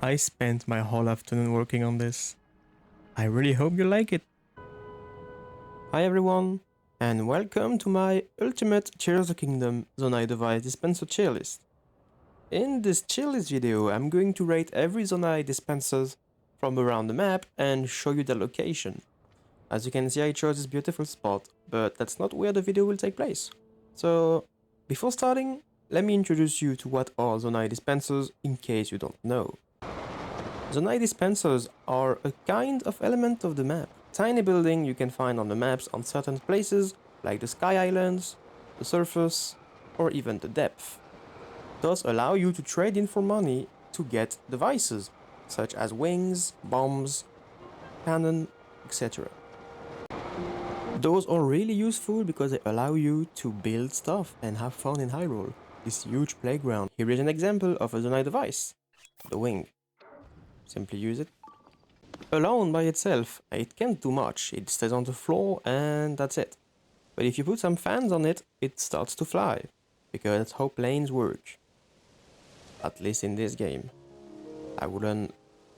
I spent my whole afternoon working on this. I really hope you like it. Hi everyone, and welcome to my ultimate Tears of the Kingdom Zonai Device Dispenser tier list. In this tier list video, I'm going to rate every Zonai dispensers from around the map and show you their location. As you can see, I chose this beautiful spot, but that's not where the video will take place. So, before starting, let me introduce you to what are Zonai dispensers in case you don't know. Zonai dispensers are a kind of element of the map. Tiny building you can find on the maps on certain places, like the Sky Islands, the surface, or even the depth. Those allow you to trade in for money to get devices, such as wings, bombs, cannon, etc. Those are really useful because they allow you to build stuff and have fun in Hyrule, this huge playground. Here is an example of a Zonai device, the wing. Simply use it. Alone by itself, it can't do much. It stays on the floor and that's it. But if you put some fans on it, it starts to fly, because that's how planes work. At least in this game. I wouldn't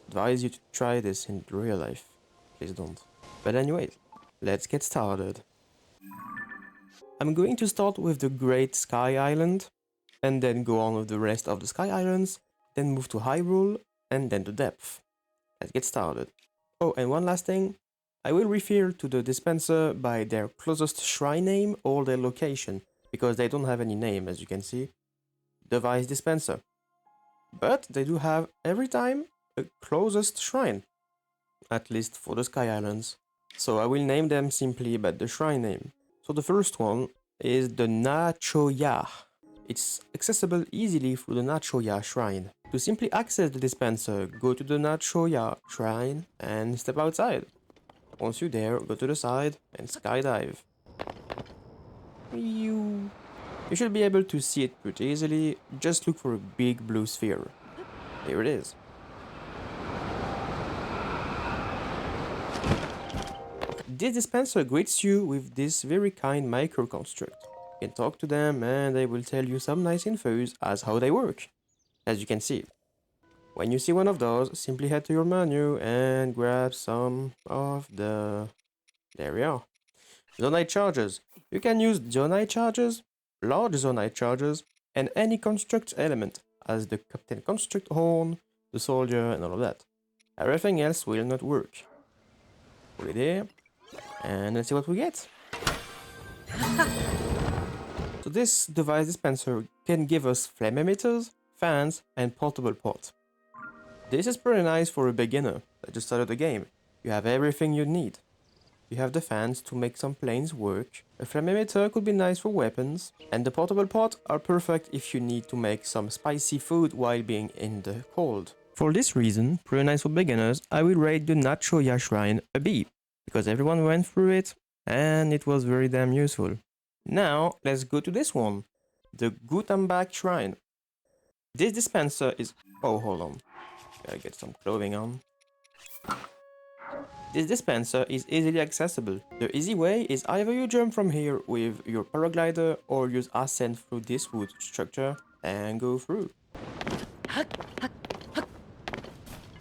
advise you to try this in real life. Please don't. But anyways, let's get started. I'm going to start with the Great Sky Island, and then go on with the rest of the Sky Islands, then move to Hyrule, and then to depth. Let's get started. Oh, and one last thing. I will refer to the dispenser by their closest shrine name or their location, because they don't have any name, as you can see. Device dispenser. But they do have, every time, a closest shrine. At least for the Sky Islands. So I will name them simply by the shrine name. So the first one is the Nachoya. It's accessible easily through the Nachoya shrine. To simply access the dispenser, go to the Nachoya shrine and step outside. Once you're there, go to the side and skydive. You should be able to see it pretty easily, just look for a big blue sphere. Here it is. This dispenser greets you with this very kind micro construct. You can talk to them and they will tell you some nice infos as how they work. As you can see. When you see one of those, simply head to your menu and grab some of the... There we are. Zonai charges. You can use Zonai charges, large Zonai charges, and any construct element, as the Captain Construct Horn, the Soldier, and all of that. Everything else will not work. Put it here, and let's see what we get. So this device dispenser can give us flame emitters, fans, and portable pot. This is pretty nice for a beginner that just started the game. You have everything you need. You have the fans to make some planes work, a flame emitter could be nice for weapons, and the portable pot are perfect if you need to make some spicy food while being in the cold. For this reason, pretty nice for beginners, I will rate the Nachoya Shrine a B, because everyone went through it, and it was very damn useful. Now, let's go to this one, the Gutambak Shrine. This dispenser is... Oh, hold on. Gotta get some clothing on. This dispenser is easily accessible. The easy way is either you jump from here with your paraglider or use ascent through this wood structure and go through.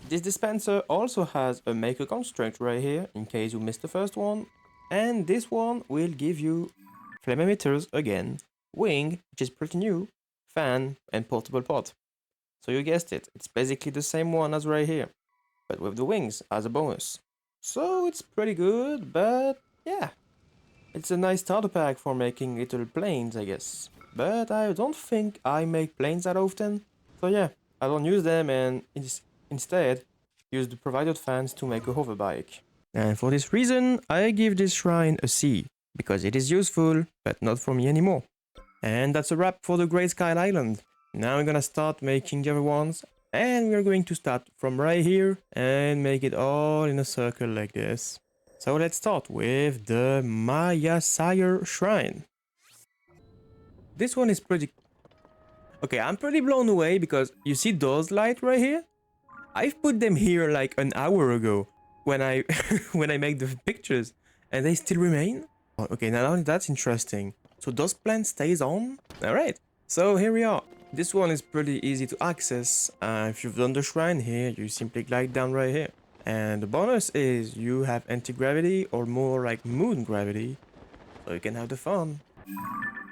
This dispenser also has a maker construct right here in case you missed the first one, and this one will give you flame emitters again, wing, which is pretty new, fan, and portable pot. So you guessed it, it's basically the same one as right here, but with the wings as a bonus. So it's pretty good, but yeah. It's a nice starter pack for making little planes, I guess. But I don't think I make planes that often, so yeah, I don't use them and instead use the provided fans to make a hoverbike. And for this reason, I give this shrine a C, because it is useful, but not for me anymore. And that's a wrap for the Great Sky Island. Now I'm gonna start making the other ones, and we're going to start from right here and make it all in a circle like this. So let's start with the Maya Sire Shrine. This one is pretty... Okay, I'm pretty blown away because you see those lights right here? I've put them here like an hour ago when I when I make the pictures, and they still remain? Oh, okay, now that's interesting. So those plants stays on? Alright, so here we are. This one is pretty easy to access. If you've done the shrine here, you simply glide down right here. And the bonus is you have anti-gravity or more like moon gravity, so you can have the fun.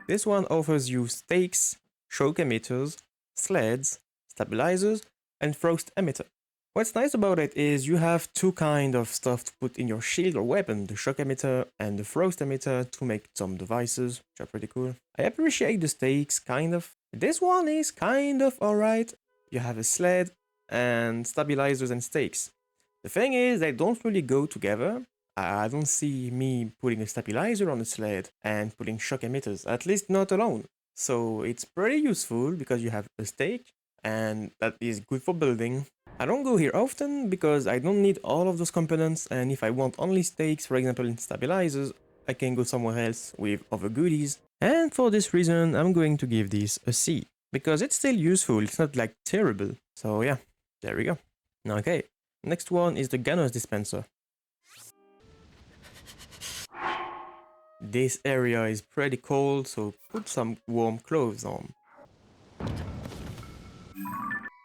This one offers you stakes, shock emitters, sleds, stabilizers, and frost emitter. What's nice about it is you have two kind of stuff to put in your shield or weapon, the shock emitter and the frost emitter to make some devices, which are pretty cool. I appreciate the stakes, kind of. This one is kind of alright. You have a sled and stabilizers and stakes. The thing is, they don't really go together. I don't see me putting a stabilizer on a sled and putting shock emitters, at least not alone. So it's pretty useful because you have a stake and that is good for building. I don't go here often because I don't need all of those components, and if I want only stakes, for example in stabilizers, I can go somewhere else with other goodies. And for this reason, I'm going to give this a C, because it's still useful, it's not like terrible. So yeah, there we go. Okay, next one is the Ganos dispenser. This area is pretty cold, so put some warm clothes on.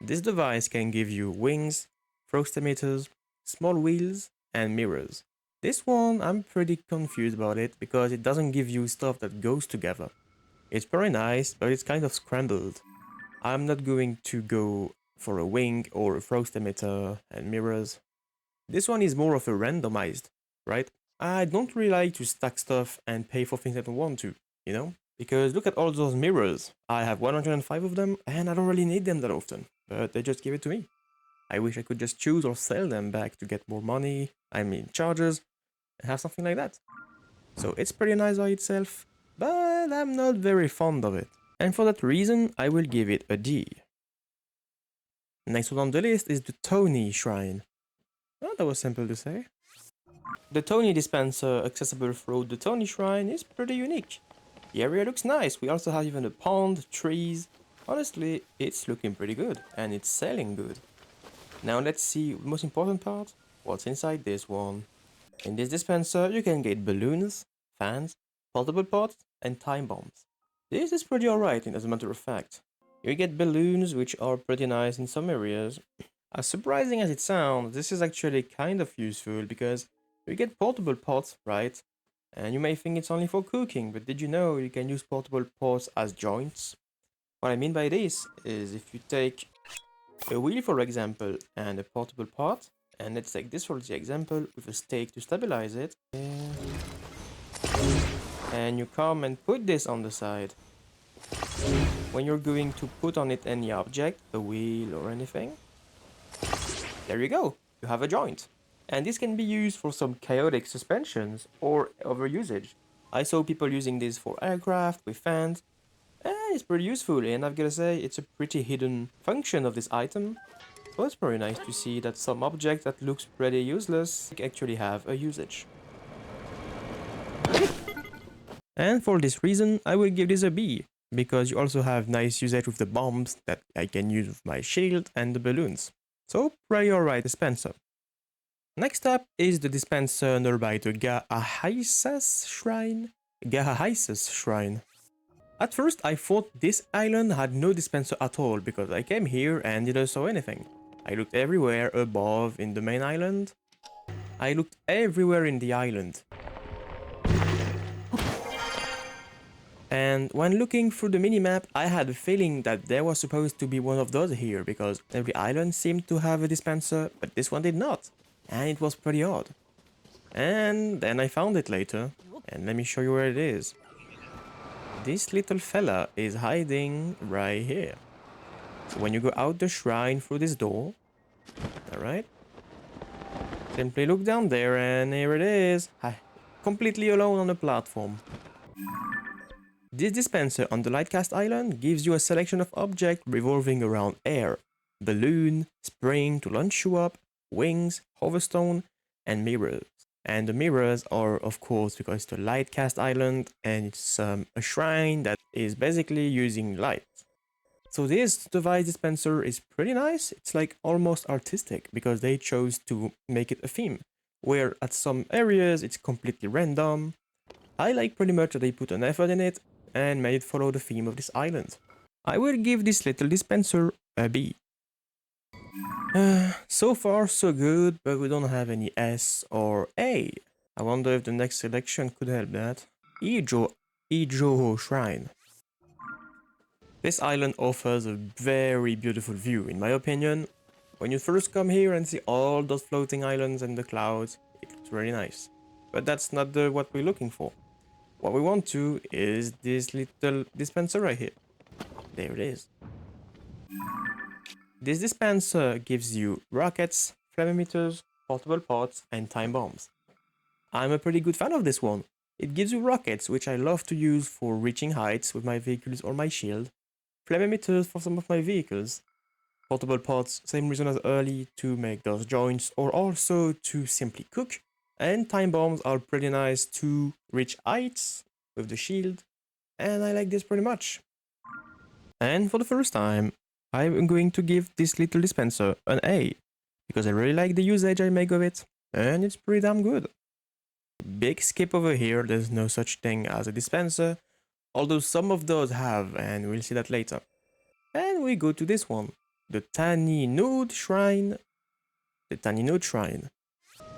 This device can give you wings, frost emitters, small wheels, and mirrors. This one, I'm pretty confused about it because it doesn't give you stuff that goes together. It's very nice, but it's kind of scrambled. I'm not going to go for a wing or a frost emitter and mirrors. This one is more of a randomized, right? I don't really like to stack stuff and pay for things I don't want to, you know? Because look at all those mirrors. I have 105 of them and I don't really need them that often, but they just give it to me. I wish I could just choose or sell them back to get more money, I mean charges, and have something like that. So it's pretty nice by itself, but I'm not very fond of it. And for that reason, I will give it a D. Next one on the list is the Tony Shrine. Well, that was simple to say. The Tony dispenser accessible through the Tony Shrine is pretty unique. The area looks nice, we also have even a pond, trees. Honestly, it's looking pretty good, and it's selling good. Now let's see the most important part, what's inside this one. In this dispenser, you can get balloons, fans, portable pots, and time bombs. This is pretty alright, as a matter of fact. You get balloons, which are pretty nice in some areas. As surprising as it sounds, this is actually kind of useful because you get portable pots, right? And you may think it's only for cooking, but did you know you can use portable pots as joints? What I mean by this is if you take a wheel, for example, and a portable pot, and let's take this for the example with a stake to stabilize it, and you come and put this on the side. When you're going to put on it any object, a wheel or anything, there you go, you have a joint. And this can be used for some chaotic suspensions or other usage. I saw people using this for aircraft with fans, and it's pretty useful, and I've gotta say it's a pretty hidden function of this item. So it's pretty nice to see that some object that looks pretty useless actually have a usage. And for this reason, I will give this a B, because you also have nice usage with the bombs that I can use with my shield and the balloons. So pretty alright dispenser. Next up is the dispenser nearby the Gahaisas Shrine. Shrine. At first I thought this island had no dispenser at all because I came here and didn't saw anything. I looked everywhere above in the main island. I looked everywhere in the island. And when looking through the minimap, I had a feeling that there was supposed to be one of those here because every island seemed to have a dispenser, but this one did not. And it was pretty odd. And then I found it later, and let me show you where it is. This little fella is hiding right here. So when you go out the shrine through this door, alright, simply look down there and here it is, completely alone on the platform. This dispenser on the Lightcast Island gives you a selection of objects revolving around air, balloon, spring to launch you up, wings, hoverstone, and mirrors. And the mirrors are, of course, because it's the Lightcast Island and it's a shrine that is basically using light. So this device dispenser is pretty nice. It's like almost artistic because they chose to make it a theme, where at some areas it's completely random. I like pretty much that they put an effort in it and made it follow the theme of this island. I will give this little dispenser a B. So far so good, but we don't have any S or A. I wonder if the next selection could help that. Ijoho Shrine. This island offers a very beautiful view, in my opinion. When you first come here and see all those floating islands and the clouds, it looks really nice. But that's not what we're looking for. What we want to is this little dispenser right here. There it is. This dispenser gives you rockets, flame emitters, portable pots, and time bombs. I'm a pretty good fan of this one. It gives you rockets, which I love to use for reaching heights with my vehicles or my shield. Flame emitters for some of my vehicles. Portable pots, same reason as early, to make those joints or also to simply cook. And time bombs are pretty nice to reach heights with the shield. And I like this pretty much. And for the first time, I'm going to give this little dispenser an A, because I really like the usage I make of it, and it's pretty damn good. Big skip over here, there's no such thing as a dispenser, although some of those have, and we'll see that later. And we go to this one, the Tiny Nude Shrine.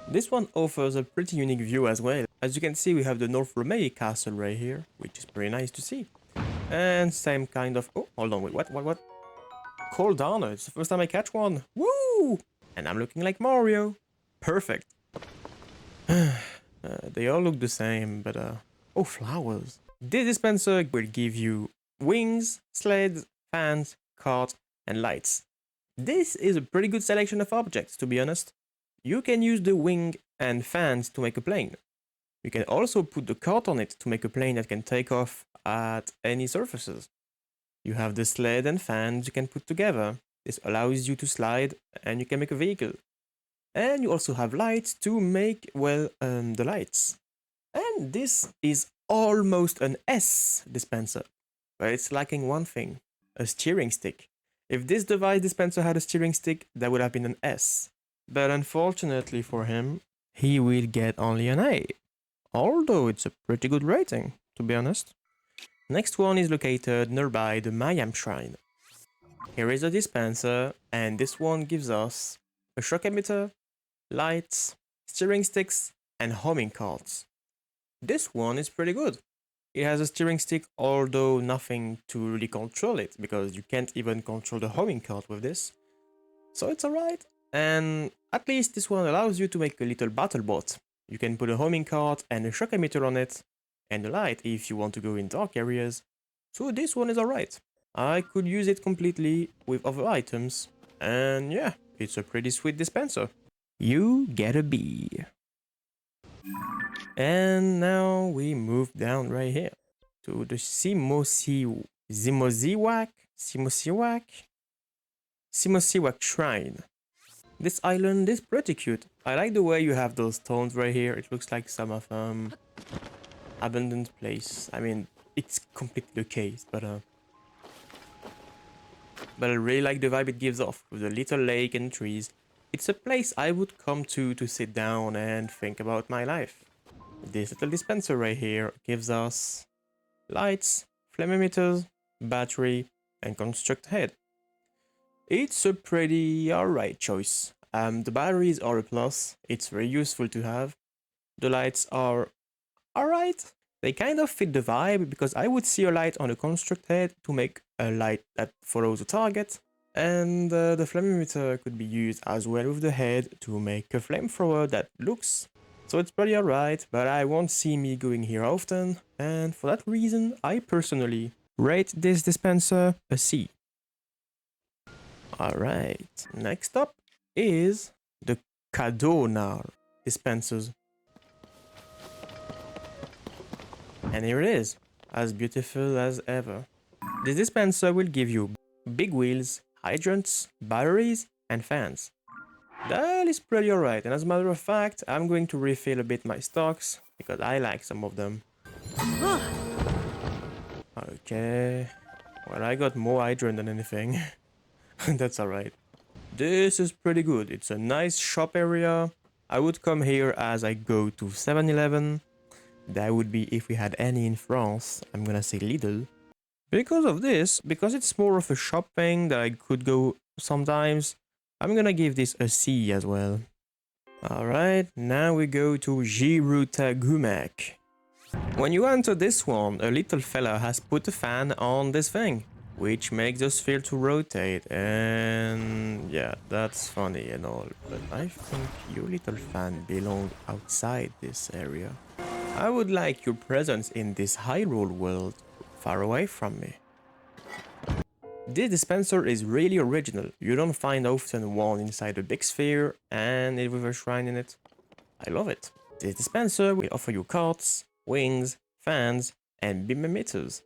This one offers a pretty unique view as well. As you can see, we have the North Romei castle right here, which is pretty nice to see. And same kind of... Oh, hold on, wait, what? Cold Donut, it's the first time I catch one. Woo! And I'm looking like Mario. Perfect. They all look the same, but oh, flowers. This dispenser will give you wings, sleds, fans, carts, and lights. This is a pretty good selection of objects, to be honest. You can use the wing and fans to make a plane. You can also put the cart on it to make a plane that can take off at any surfaces. You have the sled and fans you can put together. This allows you to slide and you can make a vehicle. And you also have lights to make, well, the lights. And this is almost an S dispenser, but it's lacking one thing, a steering stick. If this device dispenser had a steering stick, that would have been an S. But unfortunately for him, he will get only an A. Although it's a pretty good rating, to be honest. Next one is located nearby the Mayam Shrine. Here is a dispenser, and this one gives us a shock emitter, lights, steering sticks, and homing carts. This one is pretty good. It has a steering stick, although nothing to really control it, because you can't even control the homing cart with this. So it's alright. And at least this one allows you to make a little battle bot. You can put a homing cart and a shock emitter on it, and a light if you want to go in dark areas. So this one is alright. I could use it completely with other items, and yeah, it's a pretty sweet dispenser. You get a B. And now we move down right here to the Simosiwak Shrine. This island is pretty cute. I like the way you have those stones right here. It looks like some of abandoned place. I mean, it's completely the case, but I really like the vibe it gives off with the little lake and trees. It's a place I would come to sit down and think about my life. This little dispenser right here gives us lights, flame emitters, battery, and construct head. It's a pretty alright choice. The batteries are a plus, it's very useful to have. The lights are alright. They kind of fit the vibe, because I would see a light on a construct head to make a light that follows the target. And the flame emitter could be used as well with the head to make a flamethrower that looks. So it's pretty alright, but I won't see me going here often. And for that reason, I personally rate this dispenser a C. Alright, next up is the Kadonar dispensers. And here it is, as beautiful as ever. This dispenser will give you big wheels, hydrants, batteries, and fans. That is pretty alright, and as a matter of fact, I'm going to refill a bit my stocks, because I like some of them. Okay, well, I got more hydrant than anything. That's alright. This is pretty good. It's a nice shop area. I would come here as I go to 7-Eleven. That would be if we had any in France. I'm gonna say Lidl. Because of this, because it's more of a shopping that I could go sometimes, I'm gonna give this a C as well. Alright, now we go to Jiruta Gumek. When you enter this one, a little fella has put a fan on this thing, which makes the sphere to rotate, and yeah, that's funny and all, but I think your little fan belongs outside this area. I would like your presence in this Hyrule world, far away from me. This dispenser is really original. You don't find often one inside a big sphere and it with a shrine in it. I love it. This dispenser will offer you carts, wings, fans, and beam emitters.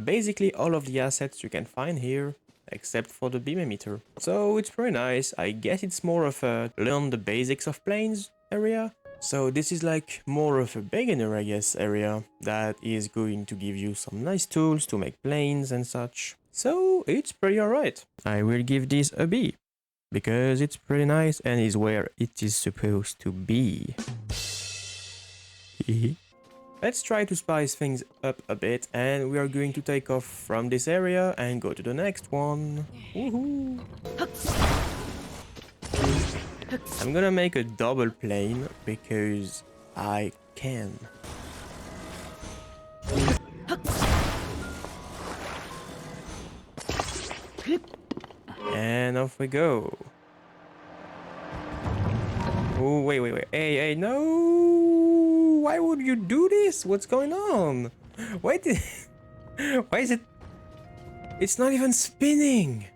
Basically all of the assets you can find here, except for the beam emitter. So it's pretty nice. I guess it's more of a learn the basics of planes area. So this is like more of a beginner, I guess, area that is going to give you some nice tools to make planes and such. So it's pretty alright. I will give this a B, because it's pretty nice and is where it is supposed to be. Let's try to spice things up a bit, and we are going to take off from this area and go to the next one. Woohoo! I'm gonna make a double plane because I can. And off we go. Oh, wait. Hey, no! Why would you do this? What's going on? Why is it... It's not even spinning!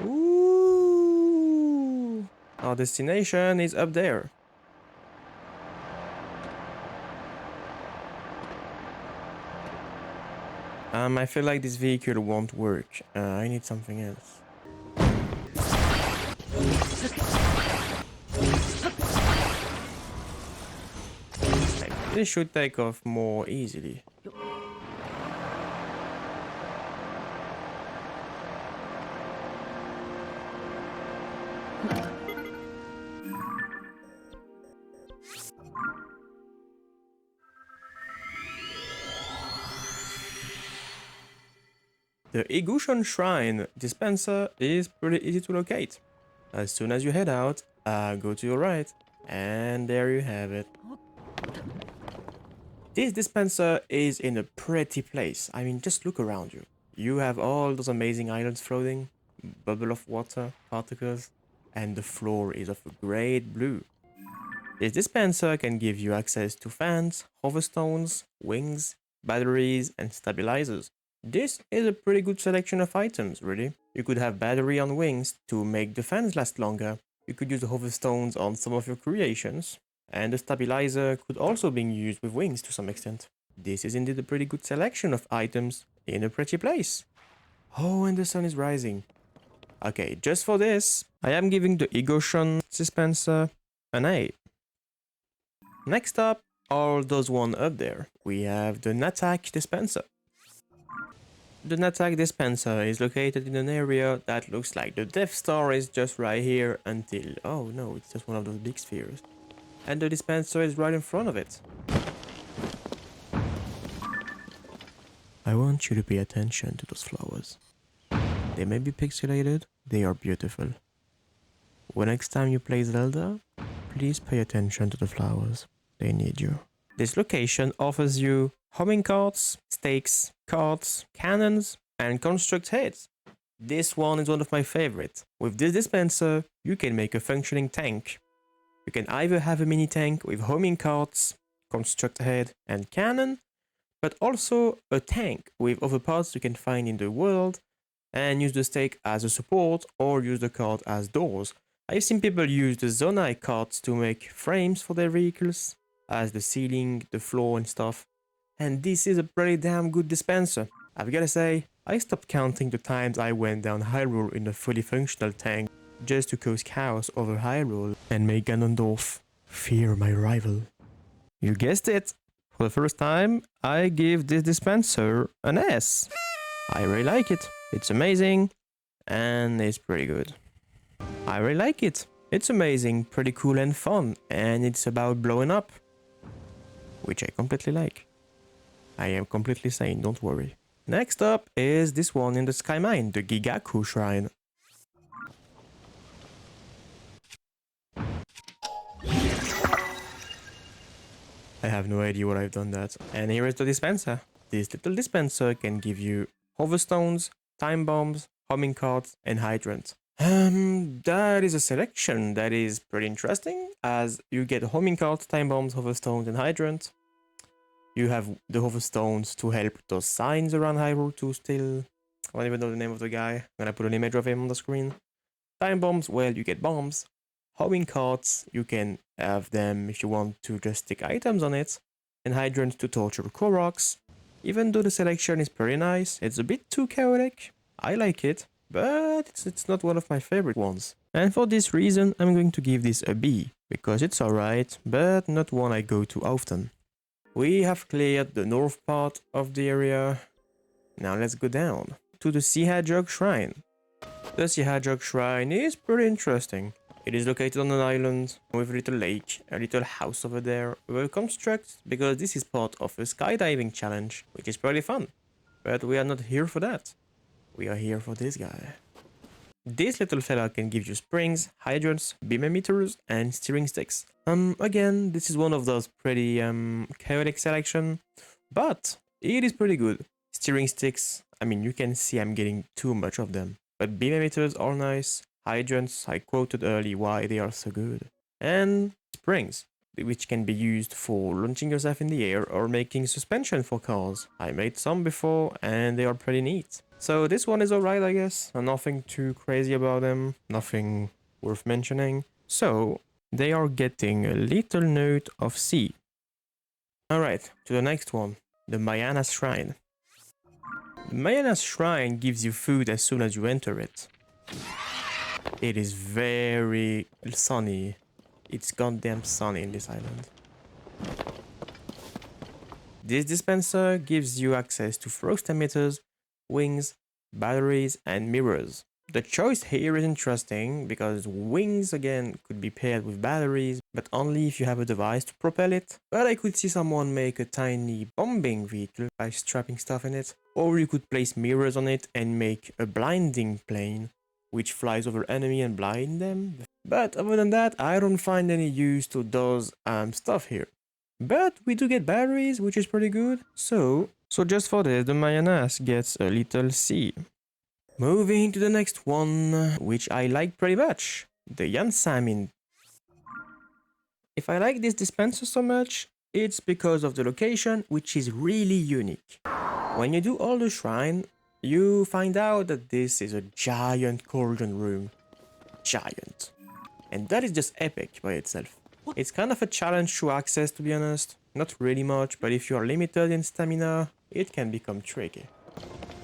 Ooh! Our destination is up there. I feel like this vehicle won't work. I need something else. This should take off more easily. The Igushan Shrine dispenser is pretty easy to locate. As soon as you head out, go to your right, and there you have it. This dispenser is in a pretty place. I mean, just look around you. You have all those amazing islands floating, bubble of water, particles, and the floor is of a great blue. This dispenser can give you access to fans, hoverstones, wings, batteries, and stabilizers. This is a pretty good selection of items, really. You could have battery on wings to make the fans last longer. You could use the hoverstones on some of your creations. And the stabilizer could also be used with wings to some extent. This is indeed a pretty good selection of items in a pretty place. Oh, and the sun is rising. Okay, just for this, I am giving the Igoshan dispenser an A. Next up, all those one up there, we have the Natak dispenser. The Natak dispenser is located in an area that looks like the Death Star is just right here until... Oh no, it's just one of those big spheres. And the dispenser is right in front of it. I want you to pay attention to those flowers. They may be pixelated, they are beautiful. When next time you play Zelda, please pay attention to the flowers. They need you. This location offers you homing carts, stakes, carts, cannons, and construct heads. This one is one of my favorites. With this dispenser, you can make a functioning tank. You can either have a mini tank with homing carts, construct head, and cannon, but also a tank with other parts you can find in the world and use the stake as a support or use the cart as doors. I've seen people use the Zonai carts to make frames for their vehicles, as the ceiling, the floor and stuff. And this is a pretty damn good dispenser. I've gotta say, I stopped counting the times I went down Hyrule in a fully functional tank just to cause chaos over Hyrule and make Ganondorf fear my rival. You guessed it! For the first time, I give this dispenser an S. I really like it. It's amazing and it's pretty good. I really like it. It's amazing, pretty cool and fun, and it's about blowing up, which I completely like. I am completely sane, don't worry. Next up is this one in the Sky Mine, the Gigaku Shrine. I have no idea what I've done that. And here is the dispenser. This little dispenser can give you hoverstones, time bombs, homing cards, and hydrant. That is a selection that is pretty interesting, as you get homing cards, time bombs, hoverstones, and hydrant. You have the hoverstones to help those signs around Hyrule to still... I don't even know the name of the guy. I'm gonna put an image of him on the screen. Time bombs, well, you get bombs. Homing carts, you can have them if you want to just stick items on it. And hydrants to torture Koroks. Even though the selection is pretty nice, it's a bit too chaotic. I like it, but it's not one of my favorite ones. And for this reason, I'm going to give this a B, because it's alright, but not one I go to often. We have cleared the north part of the area. Now let's go down to the Sea Hedgehog Shrine. The Sea Hedgehog Shrine is pretty interesting. It is located on an island with a little lake, a little house over there, with a construct, because this is part of a skydiving challenge, which is pretty fun. But we are not here for that. We are here for this guy. This little fella can give you springs, hydrants, beam emitters, and steering sticks. Again, this is one of those pretty chaotic selection, but it is pretty good. Steering sticks, I mean, you can see I'm getting too much of them. But beam emitters are nice. Hydrants, I quoted early why they are so good. And springs, which can be used for launching yourself in the air or making suspension for cars. I made some before and they are pretty neat. So this one is alright, I guess. Nothing too crazy about them, nothing worth mentioning. So they are getting a little note of C. Alright, to the next one, the Mayana's Shrine. The Mayana's Shrine gives you food as soon as you enter it. It is very sunny. It's goddamn sunny in this island. This dispenser gives you access to frost emitters, wings, batteries, and mirrors. The choice here is interesting because wings again could be paired with batteries, but only if you have a device to propel it. But I could see someone make a tiny bombing vehicle by strapping stuff in it, or you could place mirrors on it and make a blinding plane, which flies over enemy and blind them. But other than that, I don't find any use to those stuff here. But we do get batteries, which is pretty good. So just for this, the Mayanas gets a little C. Moving to the next one, which I like pretty much, the Yansamin. If I like this dispenser so much, it's because of the location, which is really unique. When you do all the shrine, you find out that this is a giant cauldron room. Giant. And that is just epic by itself. It's kind of a challenge to access, to be honest. Not really much, but if you are limited in stamina, it can become tricky.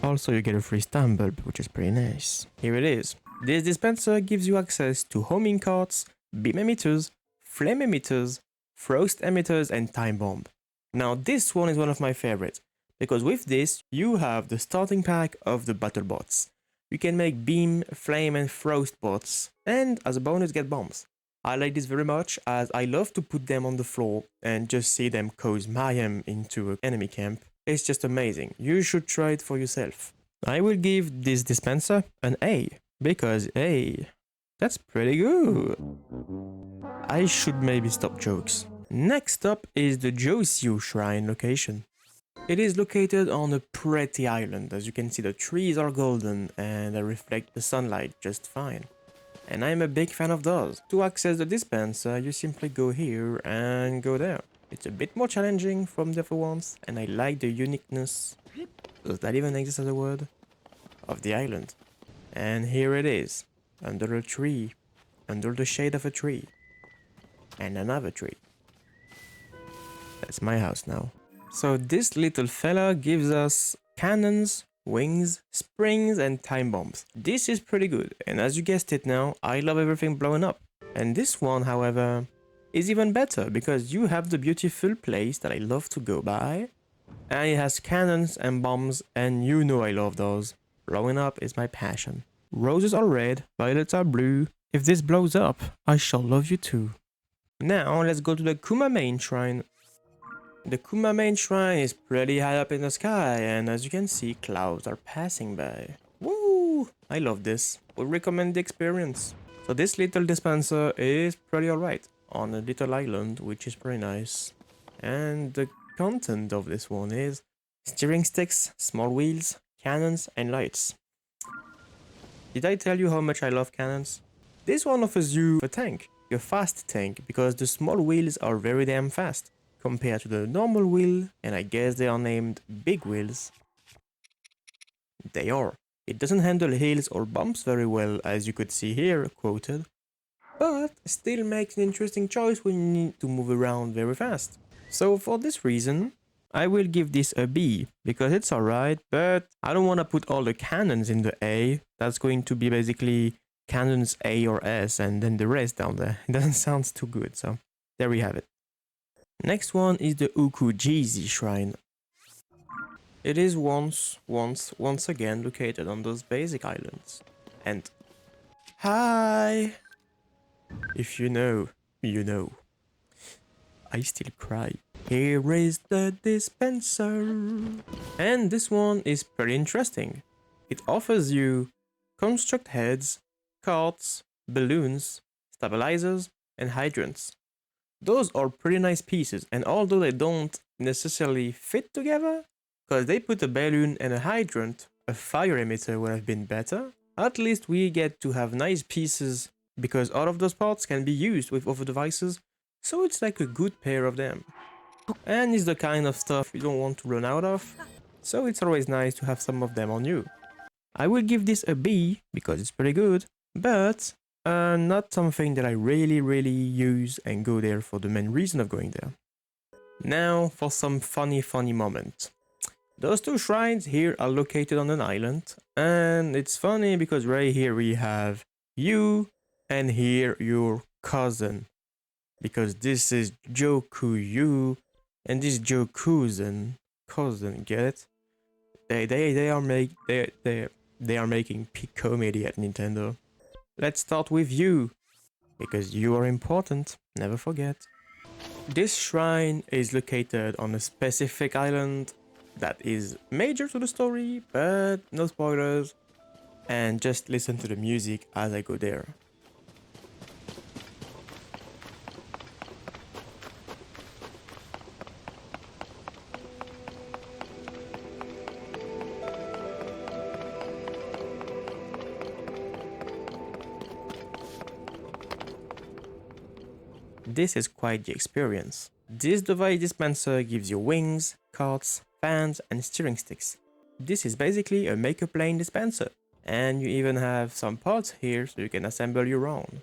Also, you get a free stun bulb, which is pretty nice. Here it is. This dispenser gives you access to homing carts, beam emitters, flame emitters, frost emitters, and time bomb. Now, this one is one of my favorites, because with this, you have the starting pack of the battle bots. You can make beam, flame, and frost bots, and as a bonus, get bombs. I like this very much, as I love to put them on the floor and just see them cause mayhem into an enemy camp. It's just amazing. You should try it for yourself. I will give this dispenser an A, because A, that's pretty good. I should maybe stop jokes. Next up is the Josio Shrine location. It is located on a pretty island. As you can see, the trees are golden and they reflect the sunlight just fine. And I'm a big fan of those. To access the dispenser, you simply go here and go there. It's a bit more challenging from the other ones, and I like the uniqueness, does that even exist as a word, of the island. And here it is, under a tree, under the shade of a tree, and another tree. That's my house now. So this little fella gives us cannons, wings, springs, and time bombs. This is pretty good, and as you guessed it now, I love everything blowing up. And this one, however, is even better, because you have the beautiful place that I love to go by, and it has cannons and bombs, and you know I love those. Blowing up is my passion. Roses are red, violets are blue, If this blows up, I shall love you too. Now let's go to the Kuma main shrine. The Kuma main shrine is pretty high up in the sky, and as you can see, clouds are passing by. Woo! I love this. Would recommend the experience. So this little dispenser is pretty alright on a little island, which is pretty nice. And the content of this one is steering sticks, small wheels, cannons, and lights. Did I tell you how much I love cannons? This one offers you a tank, a fast tank, because the small wheels are very damn fast compared to the normal wheel, and I guess they are named big wheels. They are. It doesn't handle hills or bumps very well, as you could see here, quoted, but still makes an interesting choice when you need to move around very fast. So for this reason, I will give this a B, because it's alright, but I don't want to put all the cannons in the A. That's going to be basically cannons A or S, and then the rest down there. It doesn't sound too good, so there we have it. Next one is the Ukujizi Shrine. It is once again located on those basic islands. And hi! If you know, you know. I still cry. Here is the dispenser. And this one is pretty interesting. It offers you construct heads, carts, balloons, stabilizers, and hydrants. Those are pretty nice pieces, and although they don't necessarily fit together, because they put a balloon and a hydrant, a fire emitter would have been better, at least we get to have nice pieces because all of those parts can be used with other devices, so it's like a good pair of them. And it's the kind of stuff you don't want to run out of, so it's always nice to have some of them on you. I will give this a B because it's pretty good, but not something that I really use and go there for the main reason of going there. Now for some funny moment. Those two shrines here are located on an island, and it's funny because right here we have you and here your cousin. Because this is Joku-yu and this Jokuzen cousin, get it? They are making peak comedy at Nintendo. Let's start with you, because you are important, never forget. This shrine is located on a specific island that is major to the story, but no spoilers, and just listen to the music as I go there. This is quite the experience. This device dispenser gives you wings, carts, fans, and steering sticks. This is basically a makeup lane dispenser, and you even have some parts here so you can assemble your own,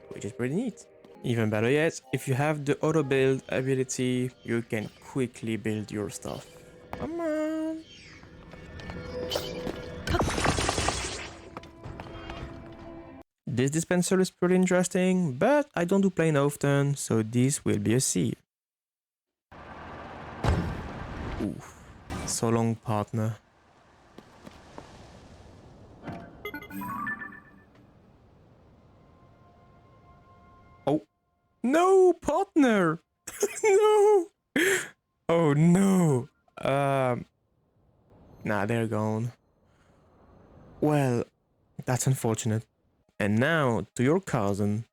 which is pretty neat. Even better yet, if you have the auto build ability, you can quickly build your stuff. Come on! This dispenser is pretty interesting, but I don't do plane often, so this will be a C. Oof. So long, partner. Oh. No, partner! No! Oh no! Nah, they're gone. Well, that's unfortunate. And now, to your cousin.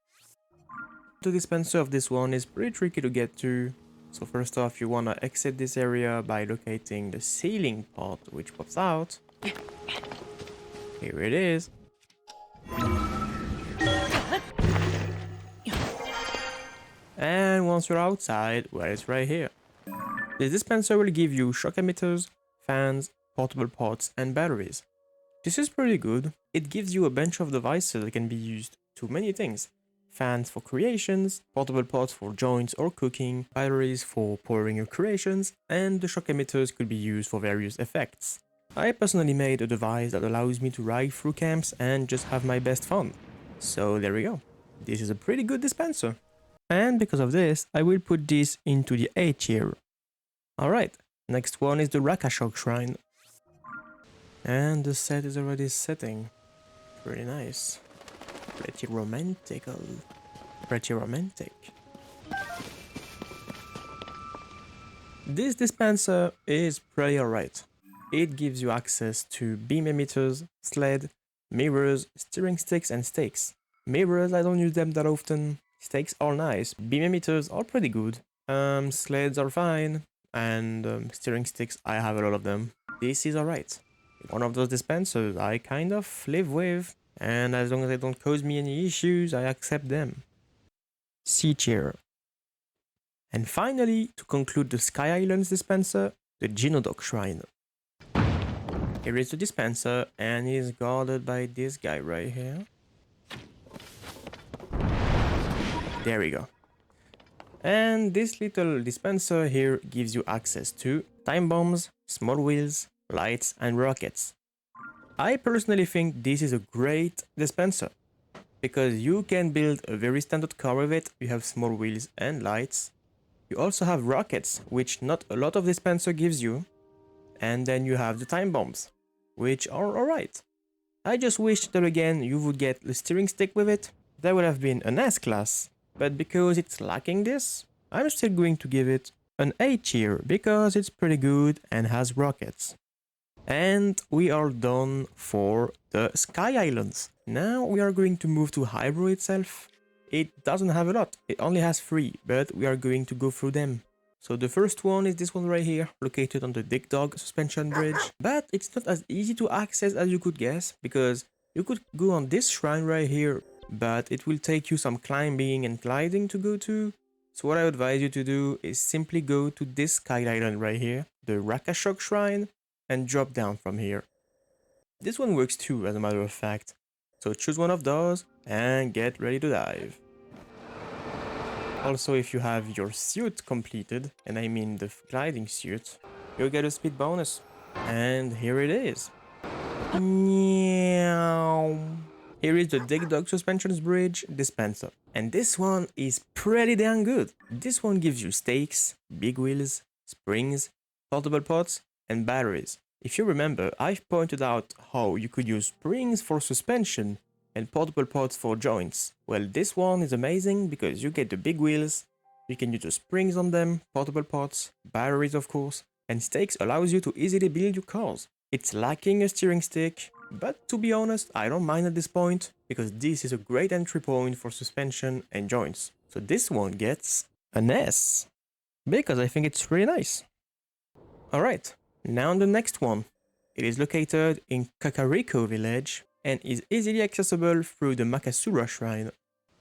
The dispenser of this one is pretty tricky to get to. So first off, you wanna exit this area by locating the ceiling part, which pops out. Here it is. And once you're outside, well, it's right here. This dispenser will give you shock emitters, fans, portable pots, and batteries. This is pretty good. It gives you a bunch of devices that can be used to many things. Fans for creations, portable pots for joints or cooking, batteries for powering your creations, and the shock emitters could be used for various effects. I personally made a device that allows me to ride through camps and just have my best fun. So there we go. This is a pretty good dispenser. And because of this, I will put this into the A tier. Alright, next one is the Rakashok Shrine. And the set is already setting. Pretty nice. Pretty romantical. Pretty romantic. This dispenser is pretty alright. It gives you access to beam emitters, sled, mirrors, steering sticks and stakes. Mirrors, I don't use them that often. Stakes are nice. Beam emitters are pretty good. Sleds are fine. And steering sticks, I have a lot of them. This is alright. One of those dispensers I kind of live with. And as long as they don't cause me any issues, I accept them. Sea chair. And finally, to conclude the Sky Islands dispenser, the Genodoc Shrine. Here is the dispenser, and it is guarded by this guy right here. There we go. And this little dispenser here gives you access to time bombs, small wheels, lights, and rockets. I personally think this is a great dispenser, because you can build a very standard car with it. You have small wheels and lights. You also have rockets, which not a lot of dispenser gives you. And then you have the time bombs, which are alright. I just wish that again you would get the steering stick with it. That would have been an S class. But because it's lacking this, I'm still going to give it an A tier because it's pretty good and has rockets. And we are done for the Sky Islands. Now we are going to move to Hyrule itself. It doesn't have a lot, it only has 3, but we are going to go through them. So the first one is this one right here, located on the Dig Dog suspension bridge. But it's not as easy to access as you could guess, because you could go on this shrine right here, but it will take you some climbing and gliding to go to. So what I advise you to do is simply go to this Sky Island right here, the Rakashok shrine, and drop down from here. This one works too, as a matter of fact. So choose one of those and get ready to dive. Also, if you have your suit completed, and I mean the gliding suit, you'll get a speed bonus. And here it is. Here is the Dig Dog Suspensions Bridge dispenser. And this one is pretty damn good. This one gives you stakes, big wheels, springs, portable pots, and batteries. If you remember, I've pointed out how you could use springs for suspension and portable pods for joints. Well, this one is amazing because you get the big wheels, you can use the springs on them, portable pods, batteries of course, and stakes allows you to easily build your cars. It's lacking a steering stick, but to be honest, I don't mind at this point because this is a great entry point for suspension and joints. So this one gets an S because I think it's really nice. Alright. Now the next one. It is located in Kakariko village and is easily accessible through the Makasura shrine.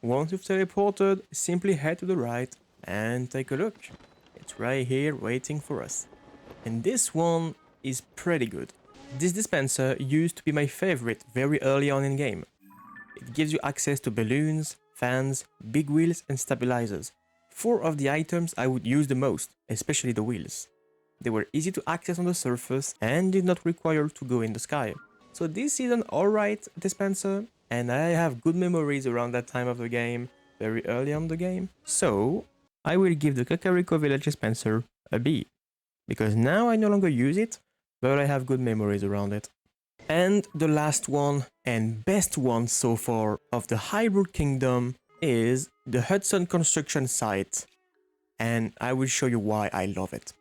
Once you've teleported, simply head to the right and take a look. It's right here waiting for us. And this one is pretty good. This dispenser used to be my favorite very early on in game. It gives you access to balloons, fans, big wheels and stabilizers. 4 of the items I would use the most, especially the wheels. They were easy to access on the surface and did not require to go in the sky. So this is an alright dispenser, and I have good memories around that time of the game, very early on the game. So I will give the Kakariko Village dispenser a B, because now I no longer use it, but I have good memories around it. And the last one, and best one so far, of the Hyrule Kingdom is the Hudson construction site. And I will show you why I love it.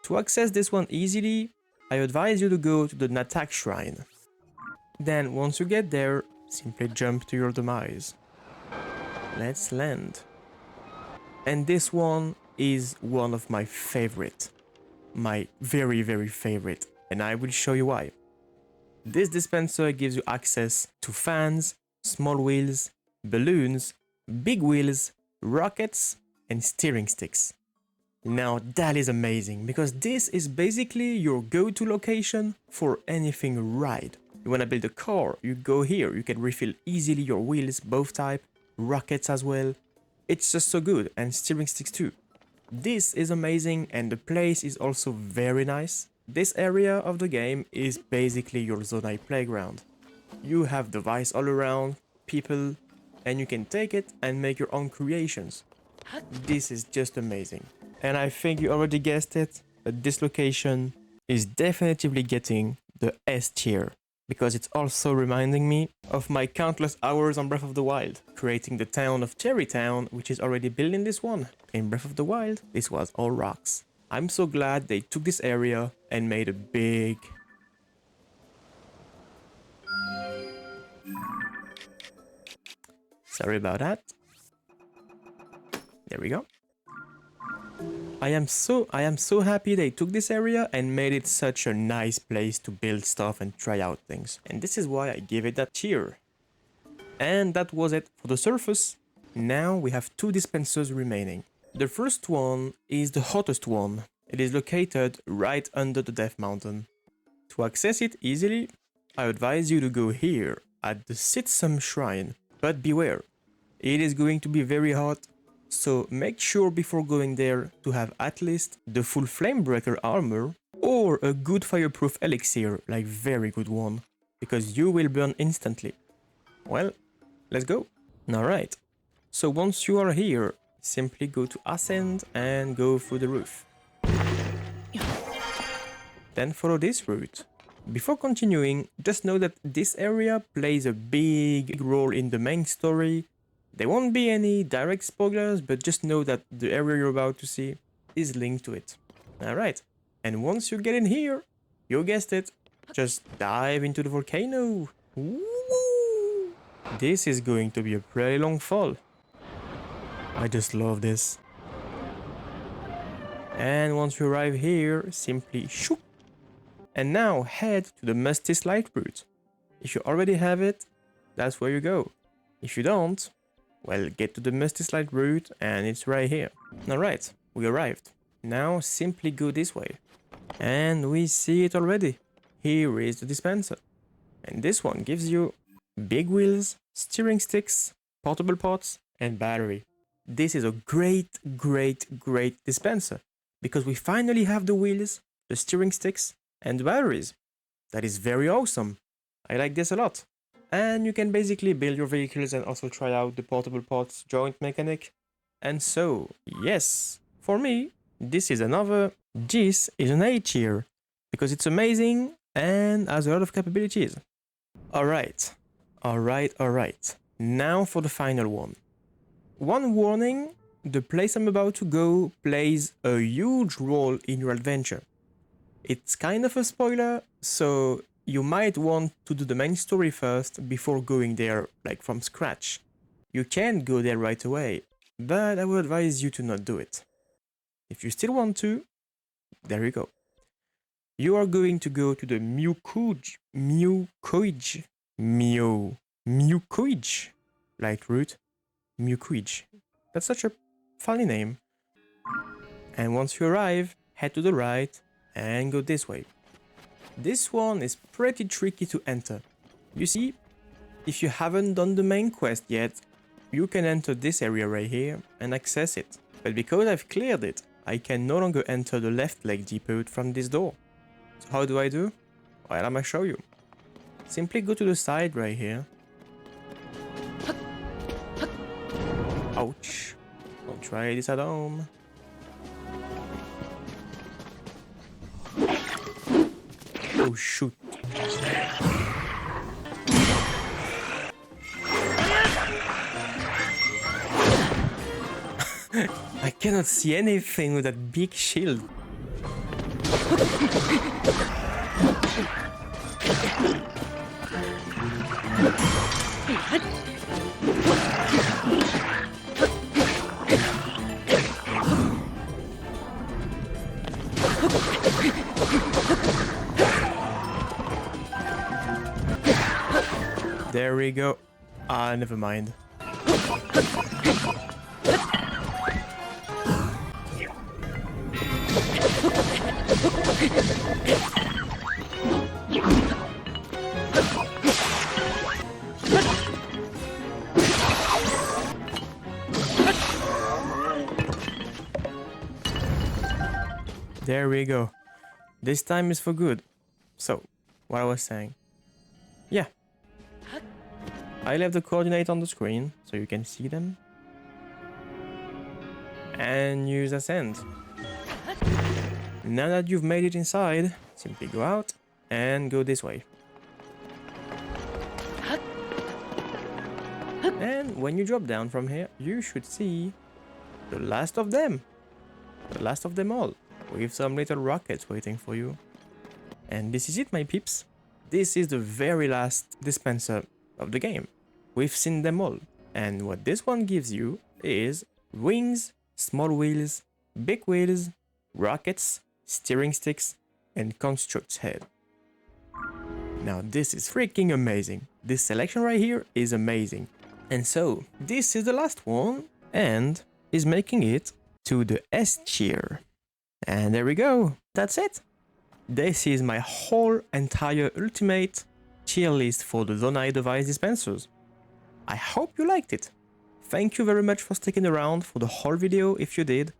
To access this one easily, I advise you to go to the Natak shrine. Then once you get there, simply jump to your demise. Let's land. And this one is one of my favorite. My very, very favorite. And I will show you why. This dispenser gives you access to fans, small wheels, balloons, big wheels, rockets, and steering sticks. Now that is amazing, because this is basically your go-to location for anything ride. You wanna build a car, you go here, you can refill easily your wheels, both type, rockets as well. It's just so good, and steering sticks too. This is amazing, and the place is also very nice. This area of the game is basically your Zonai playground. You have device all around, people, and you can take it and make your own creations. This is just amazing. And I think you already guessed it, but this location is definitively getting the S tier. because it's also reminding me of my countless hours on Breath of the Wild, creating the town of Cherry Town, which is already built in this one. In Breath of the Wild, this was all rocks. I'm so glad they took this area and made a big... Sorry about that. There we go. I am so happy they took this area and made it such a nice place to build stuff and try out things. And this is why I give it that cheer. And that was it for the surface. Now we have 2 dispensers remaining. The first one is the hottest one. It is located right under the Death Mountain. To access it easily, I advise you to go here at the Sitsum Shrine. But beware, it is going to be very hot. So make sure before going there to have at least the full Flamebreaker armor or a good fireproof elixir, like very good one, because you will burn instantly. Well, let's go. Alright, so once you are here, simply go to Ascend and go through the roof. Then follow this route. Before continuing, just know that this area plays a big role in the main story. There won't be any direct spoilers, but just know that the area you're about to see is linked to it. Alright, and once you get in here, you guessed it, just dive into the volcano. Woo! This is going to be a pretty long fall. I just love this. And once you arrive here, simply shoot. And now head to the Musty Slide route. If you already have it, that's where you go. If you don't, well, get to the Musty Slide route and it's right here. Alright, we arrived. Now simply go this way. And we see it already. Here is the dispenser. And this one gives you big wheels, steering sticks, portable pots, and battery. This is a great dispenser. Because we finally have the wheels, the steering sticks, and the batteries. That is very awesome. I like this a lot. And you can basically build your vehicles and also try out the portable pots joint mechanic. And so, yes, for me, this is an A tier, because it's amazing and has a lot of capabilities. Alright. Now for the final one. One warning, the place I'm about to go plays a huge role in your adventure. It's kind of a spoiler, so you might want to do the main story first before going there, like from scratch. You can go there right away, but I would advise you to not do it. If you still want to, there you go. You are going to go to the Mucoij light route. Mucoij. That's such a funny name. And once you arrive, head to the right and go this way. This one is pretty tricky to enter. You see, if you haven't done the main quest yet, you can enter this area right here and access it. But because I've cleared it, I can no longer enter the left leg depot from this door. So how do I do? Well, I'm gonna show you. Simply go to the side right here. Ouch. Don't try this at home. Oh shoot. I cannot see anything with that big shield. There we go. Ah, never mind. There we go. This time is for good. So, what I was saying. Yeah. I left the coordinate on the screen so you can see them. And use Ascend. Now that you've made it inside, simply go out and go this way. And when you drop down from here, you should see the last of them. The last of them all, with some little rockets waiting for you. And this is it, my peeps. This is the very last dispenser of the game. We've seen them all. And what this one gives you is wings, small wheels, big wheels, rockets, steering sticks, and construct's head. Now this is freaking amazing. This selection right here is amazing. And so, this is the last one, and is making it to the S tier. And there we go, that's it. This is my whole entire ultimate tier list for the Zonai Device Dispensers. I hope you liked it. Thank you very much for sticking around for the whole video if you did.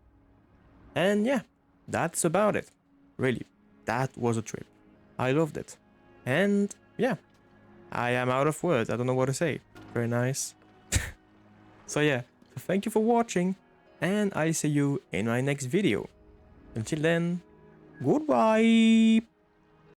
And yeah, that's about it. Really, that was a trip. I loved it. And yeah, I am out of words. I don't know what to say. Very nice. So yeah, so thank you for watching, and I'll see you in my next video. Until then, goodbye!